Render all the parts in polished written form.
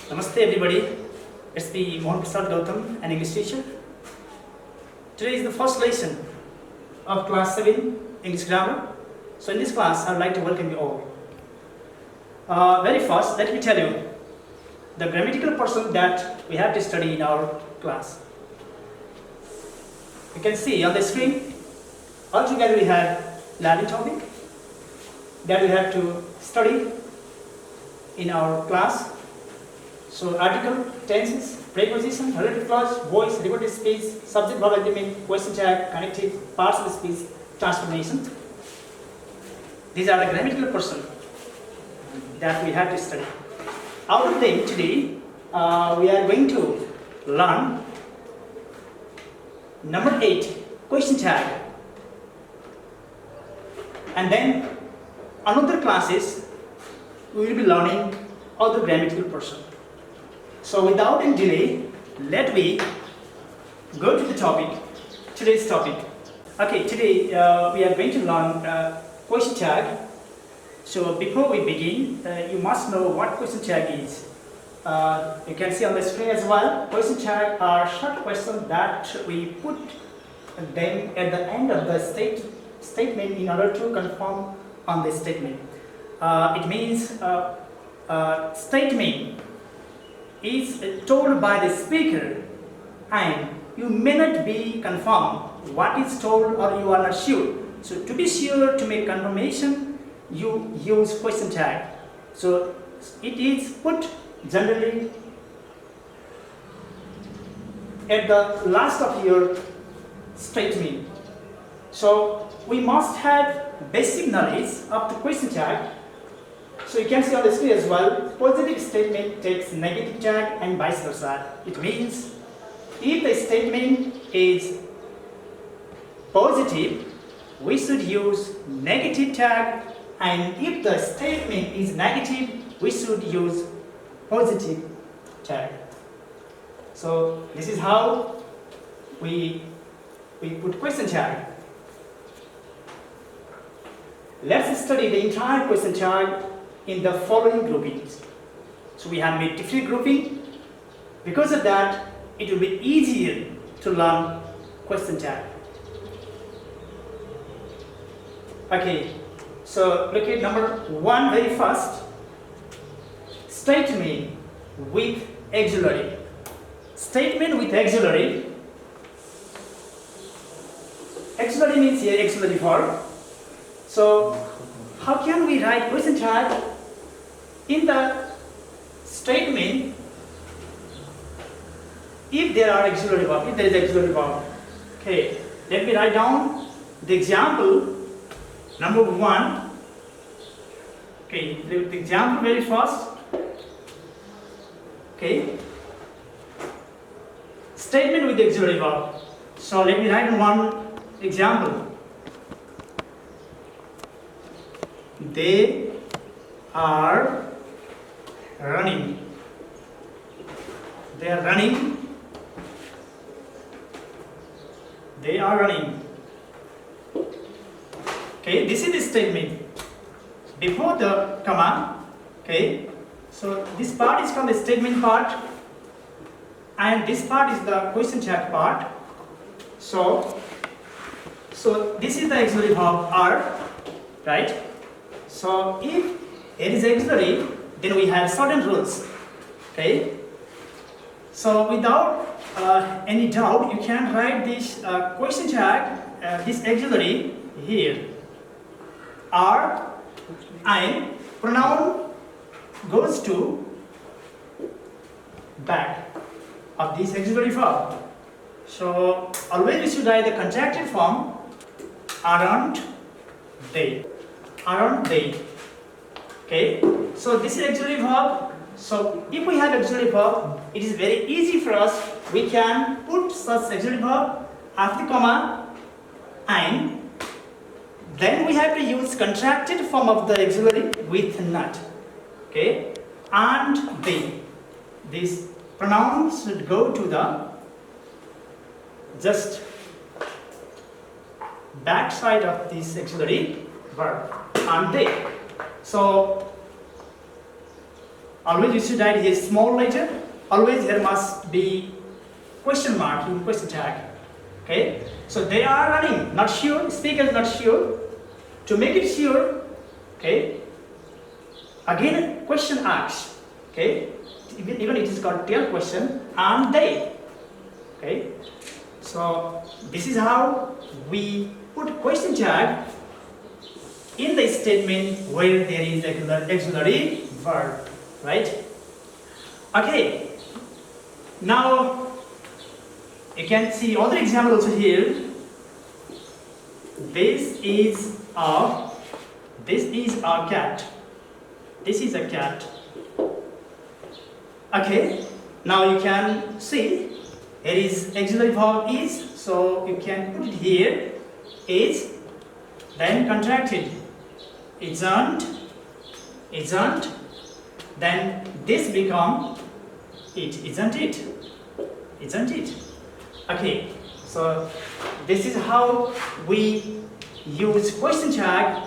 Namaste everybody, it's the NPABSAN Kaski, an English teacher. Today is the first lesson of class 7 English grammar. So in this class, I would like to welcome you all. Very first, let me tell you the grammatical portion that we have to study in our class. You can see on the screen, altogether we have 11 topics that we have to study in our class. So article, tenses, preposition, relative clause, voice, regulative speech, subject verb agreement, question tag, connective, parts of the speech, transformation. These are the grammatical portion that we have to study. Out of them today, we are going to learn number 8, question tag. And then another classes, we will be learning other grammatical portion. So without any delay, let me go to the topic, today's topic. Okay, today we are going to learn question tag. So before we begin, you must know what question tag is. You can see on the screen as well, question tag are short questions that we put them at the end of the statement in order to confirm on the statement. It means statement is told by the speaker and you may not be confirmed what is told or you are not sure. So to be sure, to make confirmation, you use question tag. So it is put generally at the last of your statement. So we must have basic knowledge of the question tag. So you can see on the screen as well, positive statement takes negative tag and vice versa. It means if the statement is positive, we should use negative tag, and if the statement is negative, we should use positive tag. So this is how we put question tag. Let's study the entire question tag in the following groupings. So we have made different grouping. Because of that, it will be easier to learn question tag. Okay, so look at number 1 very first. Statement with auxiliary. Statement with auxiliary. Auxiliary means here auxiliary verb. So how can we write question tag in the statement if there are auxiliary verb, if there is auxiliary verb? Okay, let me write down the example number 1. Okay, the example very first. Okay, statement with auxiliary verb. So let me write one example. They are running. They are running. They are running. Okay, this is the statement. Before the comma, okay, so this part is called the statement part, and this part is the question tag part. So this is the auxiliary verb are, right? So if it is auxiliary, then we have certain rules. Okay. So without any doubt, you can write this question tag, this auxiliary here. Are and pronoun goes to back of this auxiliary verb. So always we should write the contracted form. Aren't they? Aren't they? Okay, so this is auxiliary verb. So if we have auxiliary verb, it is very easy for us. We can put such auxiliary verb after comma, and then we have to use contracted form of the auxiliary with not. Okay, and they. These pronouns should go to the just back side of this auxiliary verb, and they. So always you should write here small letter. Always there must be question mark in question tag. Okay, so they are running, not sure, speaker is not sure. To make it sure, okay, again question asked, okay, even it is called tail question, and they, okay. So this is how we put question tag in the statement where there is auxiliary verb, right? Okay, now you can see other example also here. This is a cat. This is a cat. Okay, now you can see here is auxiliary verb is, so you can put it here, is, then contracted, isn't, then this become it, isn't it? Okay, so this is how we use question tag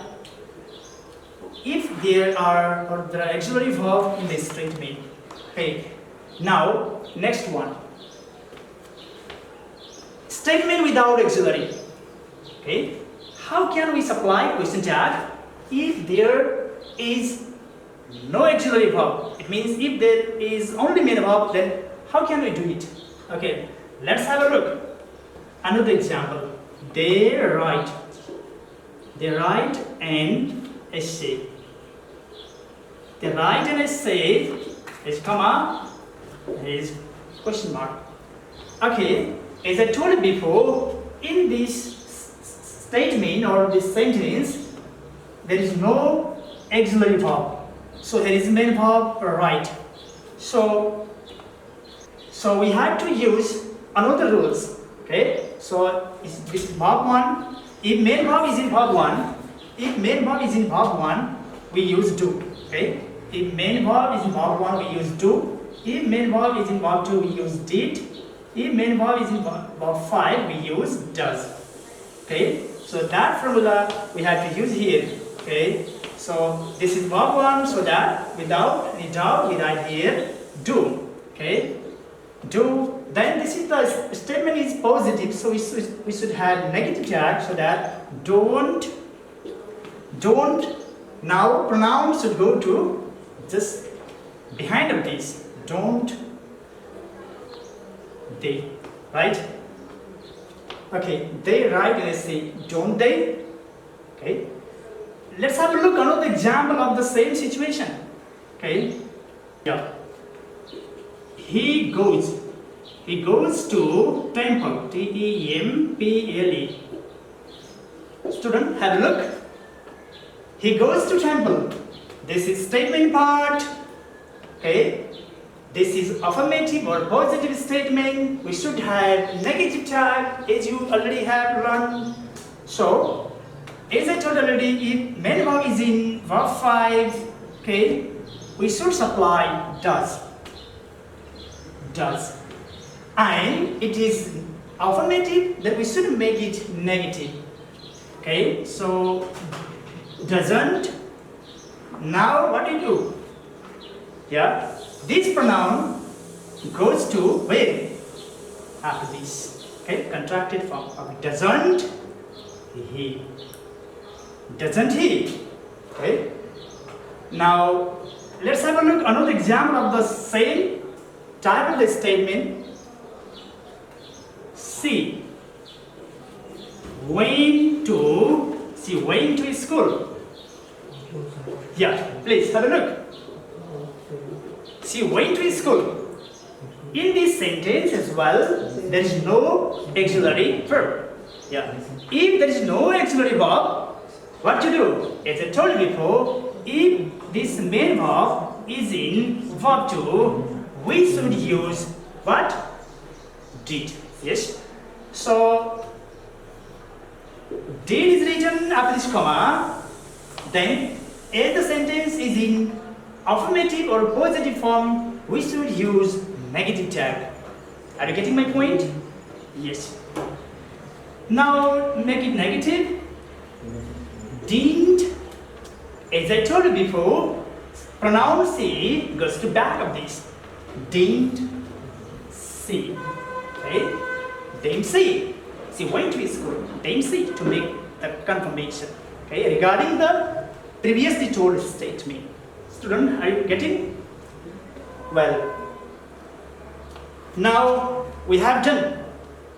if there are auxiliary verb in this statement. Okay, now next one. Statement without auxiliary. Okay, how can we supply question tag if there is no auxiliary verb? It means if there is only main verb, then how can we do it? Okay, let's have a look. Another example. They write an essay. They write an essay. Is comma, is question mark. Okay, as I told you before, in this statement or this sentence, there is no auxiliary verb. So there is main verb right. So we have to use another rules. Okay, so this is verb 1. If main verb is in verb 1, we use do. Okay, if main verb is in verb 1, we use do. If main verb is in verb 2, we use did. If main verb is in verb 5, we use does. Okay, so that formula we have to use here. Okay, so this is verb 1, so that without any doubt we write here do. Okay, do. Then this is the statement is positive, so we should have negative tag, so that don't. Now pronoun should go to just behind of this. Don't they, right? Okay, they write an essay, don't they? Okay, let's have a look another example of the same situation. Okay, yeah. He goes to temple. T-E-M-P-L-E. Student, have a look. He goes to temple. This is statement part. Okay, this is affirmative or positive statement. We should have negative tag as you already have learned. So, as I told already, if main verb is in verb 5, okay, we should supply does. And it is affirmative, then we should make it negative. Okay, so doesn't. Now what do you do? Yeah, this pronoun goes to where? After this. Okay, contracted form of doesn't he. Doesn't he? Okay. Now let's have a look another example of the same type of the statement. She went to school. Yeah, please have a look. She went to school. In this sentence as well, there is no auxiliary verb. Yeah. If there is no auxiliary verb, what to do? As I told you before, if this main verb is in verb 2, we should use what? Did. Yes. So did is written after this comma. Then, as the sentence is in affirmative or positive form, we should use negative tag. Are you getting my point? Yes. Now make it negative. Didn't. As I told you before, pronoun see goes to back of this. Didn't see. Okay? Didn't see. She went to school. Didn't see to make the confirmation. Okay? Regarding the previously told statement. Student, are you getting? Well, now we have done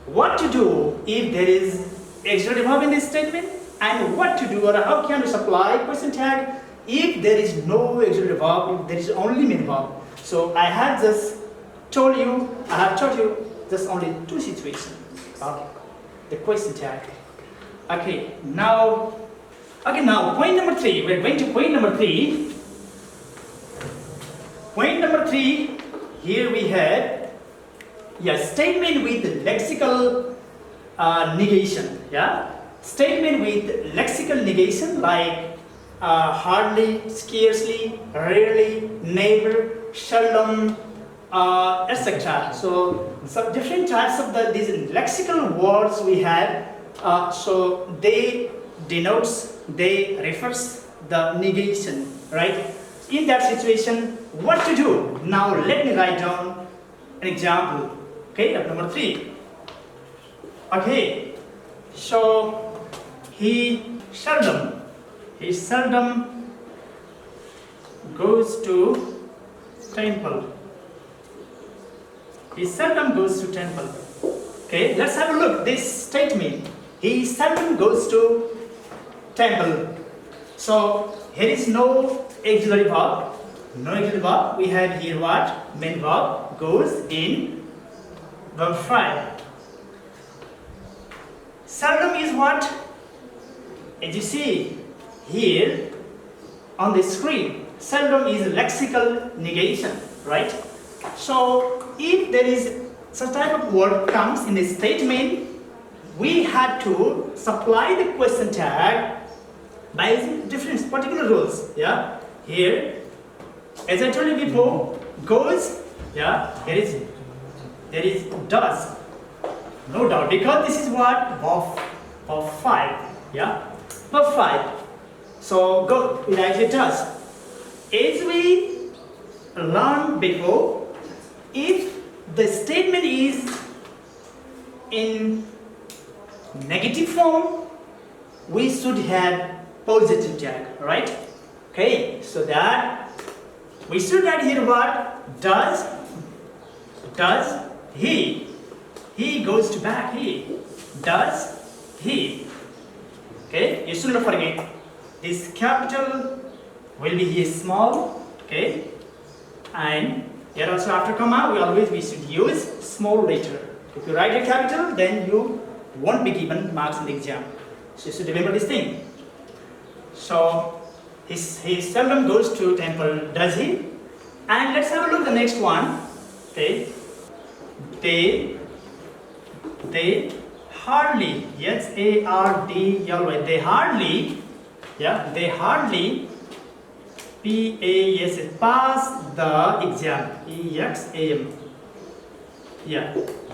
what to do if there is auxiliary verb in this statement, and what to do or how can we supply question tag if there is no auxiliary verb, if there is only main verb. So I have just taught you just only two situations of the question tag. Okay, now point number 3. We're going to point number 3. Point number 3, here we have statement with lexical negation. Statement with lexical negation like hardly, scarcely, rarely, never, seldom, etc. So some different types of these lexical words we have. So they refers the negation, right? In that situation, what to do? Now let me write down an example. Okay, of number 3. Okay, so he seldom goes to temple. He seldom goes to temple. Okay, let's have a look. This statement. He seldom goes to temple. So here is no auxiliary verb. No auxiliary verb. We have here what? Main verb goes in verb 5. Seldom is what? As you see here on the screen, seldom is lexical negation, right? So if there is such type of word comes in a statement, we had to supply the question tag by using different particular rules. Here, as I told you before, goes. There is does. No doubt, because this is what verb 5. Verb 5. So go. We write it does. As we learned before, if the statement is in negative form, we should have positive tag, right? Okay, so that we should add here what? Does he goes to back, does he. Okay, you should not forget this capital will be here small. Okay, and here also after comma we should use small letter. If you write a capital, then you won't be given marks in the exam. So you should remember this thing. So he seldom goes to temple, does he? And let's have a look at the next one. Okay. They hardly, yes, A-R-D-L-Y, they hardly P-A-S, pass the exam, E-X-A-M.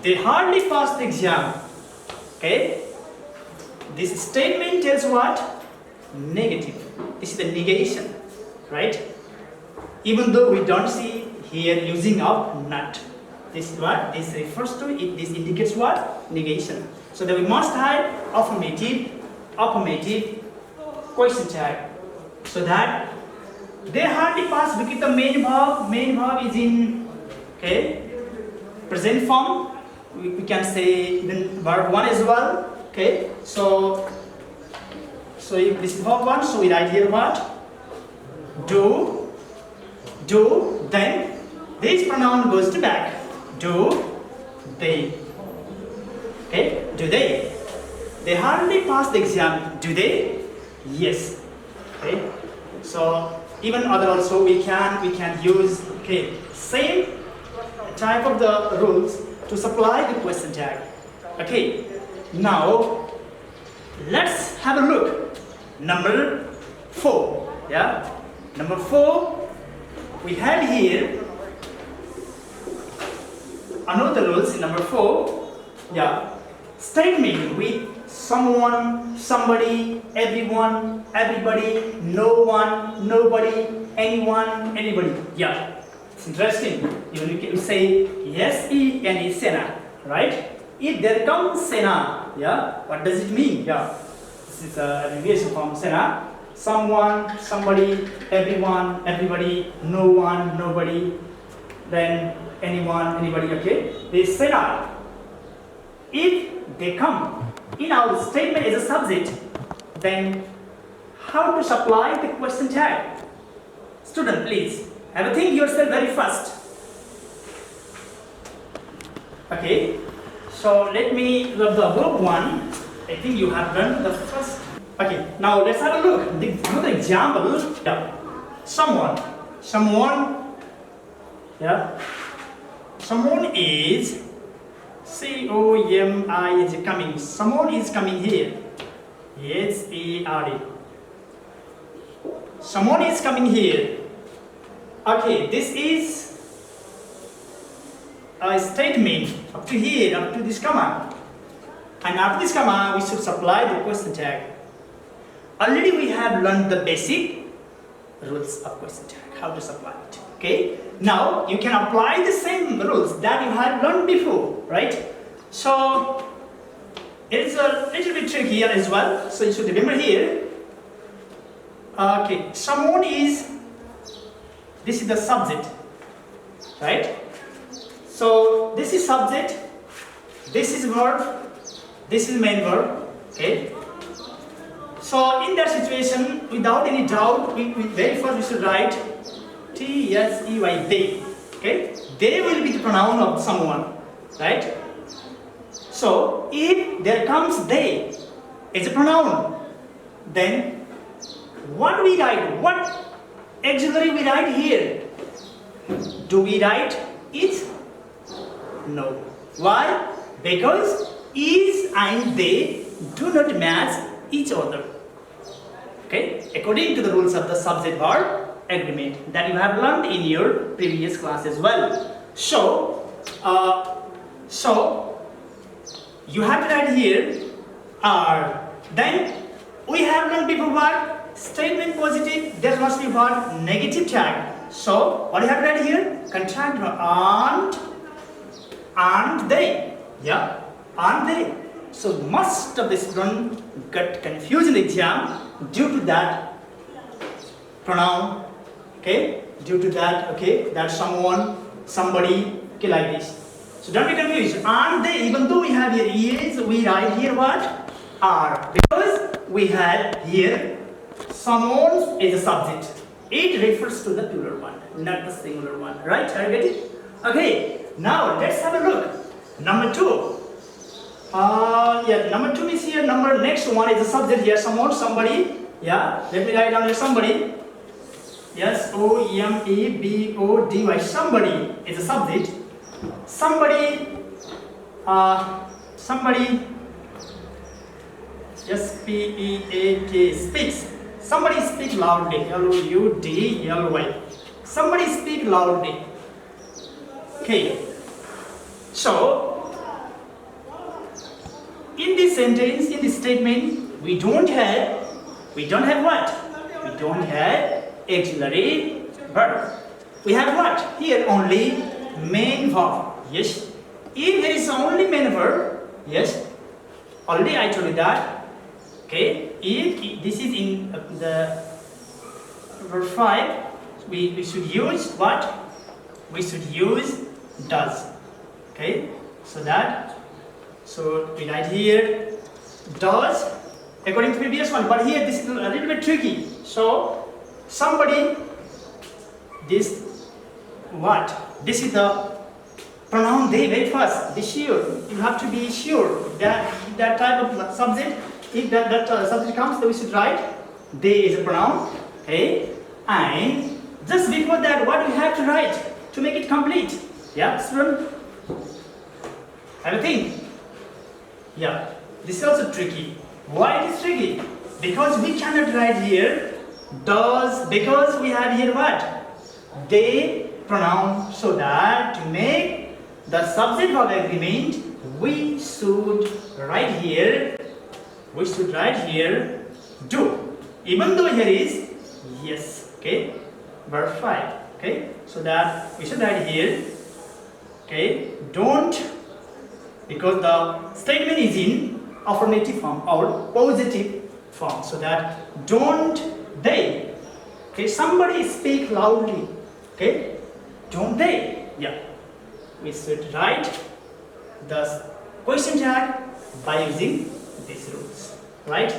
They hardly pass the exam. Okay. This statement tells what? Negative. This is the negation, right? Even though we don't see here using of not. This is what this refers to. This indicates what? Negation. So that we must have affirmative question tag. So that they hardly pass because the main verb is in present form. We can say even verb 1 as well. Okay. So if this is verb 1, so we write here what? Do, then this pronoun goes to back. Do, they. Okay, do they? They hardly pass the exam. Do they? Yes. Okay. So even other also we can use same type of the rules to supply the question tag. Okay. Now let's have a look. Number 4. Number 4. We have here another rules in number 4. Statement with someone, somebody, everyone, everybody, no one, nobody, anyone, anybody. Yeah, it's interesting. You can say yes, any Sena, right? If there comes Sena, yeah, what does it mean? Yeah, this is an abbreviation from Sena. Someone, somebody, everyone, everybody, no one, nobody, then anyone, anybody, okay? This Sena. If they come in our statement as a subject, then how to supply the question tag? Student, please have a think yourself very fast. Okay, so let me rub the verb one. I think you have done the first. Okay, now let's have a look. Another example. Yeah. Someone, yeah. Someone is C-O-M-I is coming. Someone is coming here. S-E-R-E. Someone is coming here. Okay, this is a statement up to here, up to this comma. And after this comma, we should supply the question tag. Already we have learned the basic rules of question tag, how to supply it. Okay, now you can apply the same rules that you have learned before, right? So it is a little bit tricky here as well, so you should remember here. Okay, someone is, this is the subject, right? So this is subject, this is verb, this is main verb, okay? So in that situation, without any doubt, we very first we should write T-S-E-Y, they, okay? They will be the pronoun of someone, right? So if there comes they as a pronoun, then what do we write? What auxiliary we write here? Do we write is? No. Why? Because is and they do not match each other. Okay? According to the rules of the subject verb agreement that you have learned in your previous class as well. So you have to write here are. Then we have learned before what? Statement positive, there must be what? Negative tag. So what do you have to write here? Contract and they. Yeah, and they. So most of the students get confused in the exam due to that pronoun. Okay, due to that, okay, that someone, somebody, okay, like this. So don't be confused. And they, even though we have here is, we write here what? Are. Because we had here someone is a subject. It refers to the plural one, not the singular one. Right? Are you getting it? Okay. Now let's have a look. Number 2. Yeah, number 2 is here. Next one is the subject here. Someone, somebody. Yeah. Let me write down here somebody. Yes, O-M-E-B-O-D-Y. Somebody is a subject. Somebody. S-P-E-A-K, speaks. Somebody speak loudly. L-O-U-D-L-Y. Somebody speak loudly. Okay. So, in this sentence, in this statement, we don't have what? We don't have auxiliary verb. We have what? Here only main verb. Yes. If there is only main verb, yes. Already I told you that. Okay, if this is in the verb 5, we should use what? We should use does. Okay, so we write here does according to previous one, but here this is a little bit tricky. So somebody, this what? This is the pronoun they very first. Be sure. You have to be sure that that type of subject. If that subject comes, then we should write they is a pronoun. Okay, and just before that, what we have to write to make it complete? Yeah, student. Have a think. Yeah, this is also tricky. Why it is tricky? Because we cannot write here does, because we have here what? They pronoun. So that to make the subject verb agreement, we should write here do. Even though here is yes. Okay. verb 5. Okay, so that we should write here. Okay, don't, because the statement is in affirmative form or positive form. So that don't they. Okay, somebody speak loudly. Okay, don't they? Yeah, we should write the question tag by using these rules, right?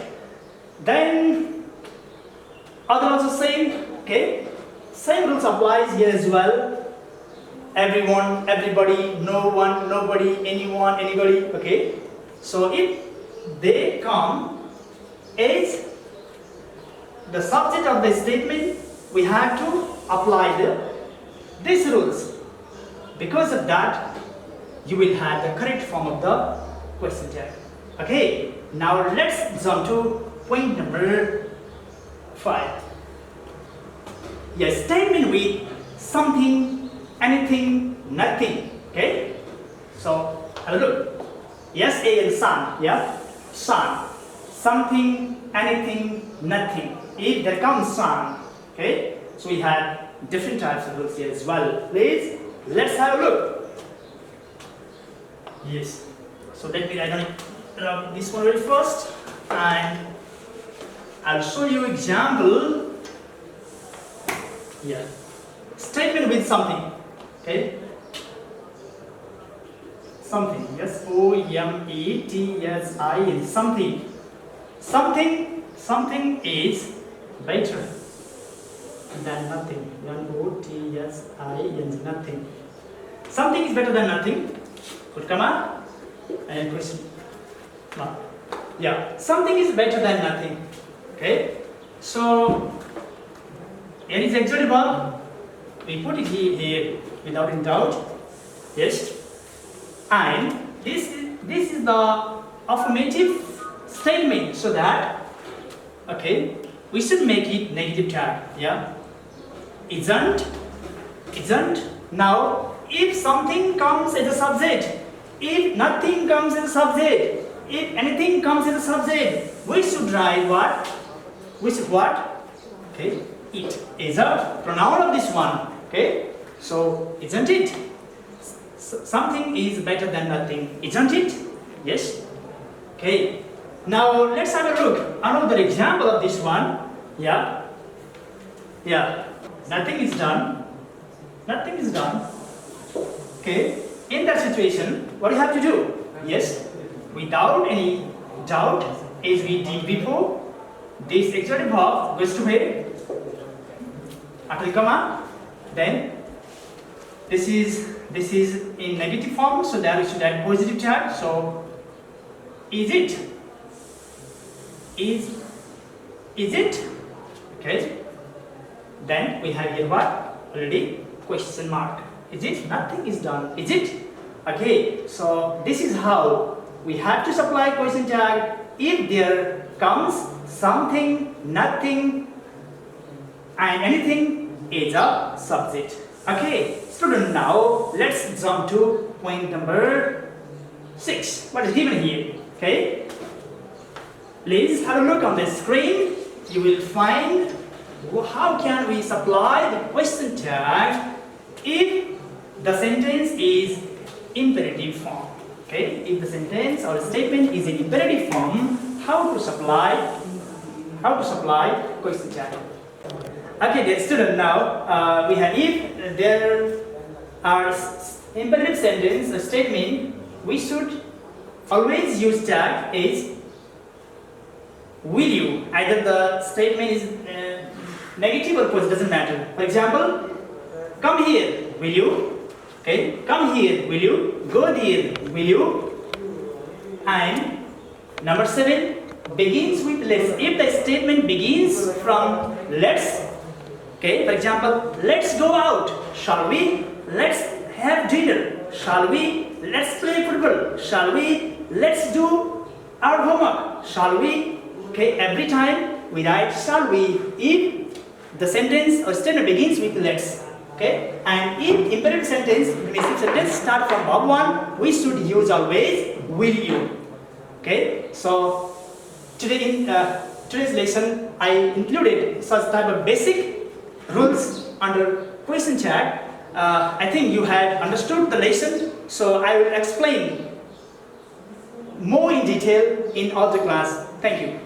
Then other also same. Okay, same rules applies here as well. Everyone, everybody, no one, nobody, anyone, anybody. Okay, so if they come as the subject of the statement, we have to apply these rules. Because of that, you will have the correct form of the question tag. Okay, now let's jump to point number 5. Yes, statement with something, anything, nothing. Okay, so have a look. Yes, a and sun. Yeah, sun, something, anything, nothing. If there comes sun, okay, so we have different types of rules here as well. Please, let's have a look. Yes, so let me write on this one very first, and I'll show you example. Yeah, statement with something. Okay, something. Yes, O-M-E-T-S-I-N. Something. Something is better than nothing. N-O-T-S-I-N. Nothing. Something is better than nothing. Put comma and question mark. Yeah, something is better than nothing. Okay, so here is auxiliary verb. We put it here without any doubt. Yes, and this is the affirmative statement. So that, okay, we should make it negative tag. Yeah, isn't. Now, if something comes as a subject, if nothing comes as a subject, if anything comes as a subject, we should write what? We should what? Okay, it is a pronoun of this one. Okay, so isn't it? Something is better than nothing, isn't it? Yes. Okay. Now let's have a look. Another example of this one. Yeah. Nothing is done. Nothing is done. Okay. In that situation, what do you have to do? Yes. Without any doubt, as we did before, this auxiliary verb goes to where? After the comma. Then this is in negative form, so that we should add positive tag. So is it? Is it? Okay. Then we have here what? Already question mark. Is it? Nothing is done. Is it? Okay. So this is how we have to supply question tag if there comes something, nothing, and anything is a subject. Okay, student, now let's jump to point number 6. What is given here? Okay, please have a look on the screen. You will find how can we supply the question tag if the sentence is imperative form. Okay, if the sentence or statement is in imperative form, how to supply question tag. Okay, dear student, now we have, if there are imperative sentence or statement, we should always use tag is will you. Either the statement is negative or positive, doesn't matter. For example, come here, will you? Okay, come here, will you? Go there, will you? And number 7 begins with let's. If the statement begins from let's, okay, for example, let's go out, shall we? Let's have dinner, shall we? Let's play football, shall we? Let's do our homework, shall we? Okay, every time we write shall we if the sentence or statement begins with let's. Okay, and if imperative sentence, permissive sentence start from verb 1, we should use always will you. Okay, so today in today's lesson I included such type of basic rules under question chat. I think you had understood the lesson, so I will explain more in detail in other class. Thank you.